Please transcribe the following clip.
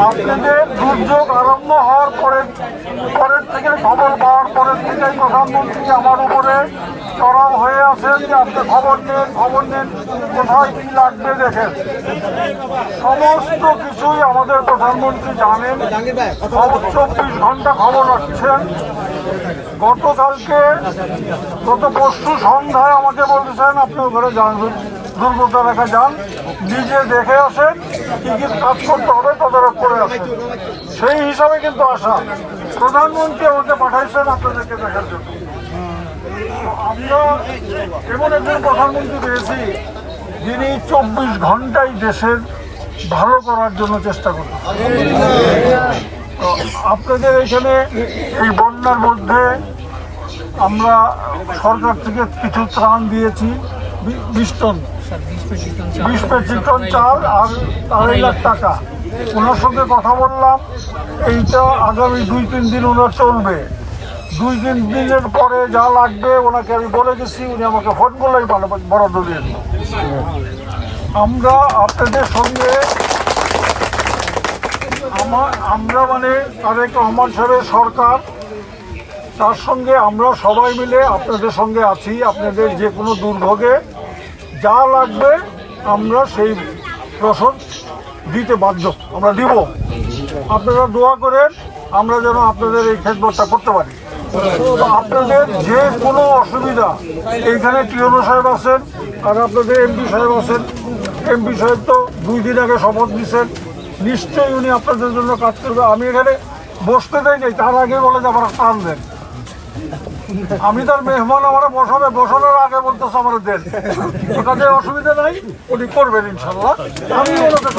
আপনাদের দুর্যোগ আরম্ভ হওয়ার পরের থেকে খবর পাওয়ার পরের থেকেই প্রধানমন্ত্রী আমার উপরে চড়াও হয়ে আছেন যে আপনি খবর নেন কোথায় কি লাগবে দেখেন। সমস্ত কিছুই আমাদের প্রধানমন্ত্রী জানেন, 24 ঘন্টা খবর রাখছেন। গত পরশু সন্ধ্যায় আমাকে বলতেছেন আপনার ঘরে যান, দুর্গত রেখা যান, নিজে দেখে আসেন, কি কি কাজ করতে হবে তদারক করে আসেন। সেই হিসাবে কিন্তু আসা প্রধানমন্ত্রী আমাকে পাঠাইছেন আপনাদেরকে দেখার জন্য। আমরা এমন একজন প্রধানমন্ত্রী পেয়েছি যিনি 24 ঘন্টায় দেশের ভালো করার জন্য চেষ্টা করতেছেন। আপনাদের এখানে এই বন্যার মধ্যে আমরা সরকার থেকে কিছু ত্রাণ দিয়েছি, 20 মেট্রিক টন চাল আর 2.5 লাখ টাকা। ওনার সঙ্গে কথা বললাম, এইটা আগামী 2-3 দিন ওনার চলবে। 2-3 দিনের পরে যা লাগবে ওনাকে আমি বলে গেছি, উনি আমাকে ফোন করলেই বরাদ্দ দিয়ে দেব। আমরা আপনাদের সঙ্গে আমরা মানে তারেক রহমান সাহেবের সরকার, তার সঙ্গে আমরা সবাই মিলে আপনাদের সঙ্গে আছি। আপনাদের যে কোনো দুর্ভোগে যা লাগবে আমরা সেই রসদ দিতে বাধ্য, আমরা দিব। আপনারা দোয়া করেন আমরা যেন আপনাদের এই খেদমতটা করতে পারি। আপনাদের যে কোনো অসুবিধা, এইখানে টিওনো সাহেব আছেন আর আপনাদের এমপি সাহেব আছেন। এমপি সাহেব তো 2 দিন আগে শপথ দিচ্ছেন, নিশ্চয়ই উনি আপনাদের জন্য কাজ করবে। আমি এখানে বসতে দেয় নেই, তার আগে বলে যে আপনারা টান দেন। আমি তার মেহমান, আমার বসানোর আগে বলতেছে আমার দেন, কাজে অসুবিধা নাই, উনি করবেন ইনশাল্লাহ। আমি ওনাকে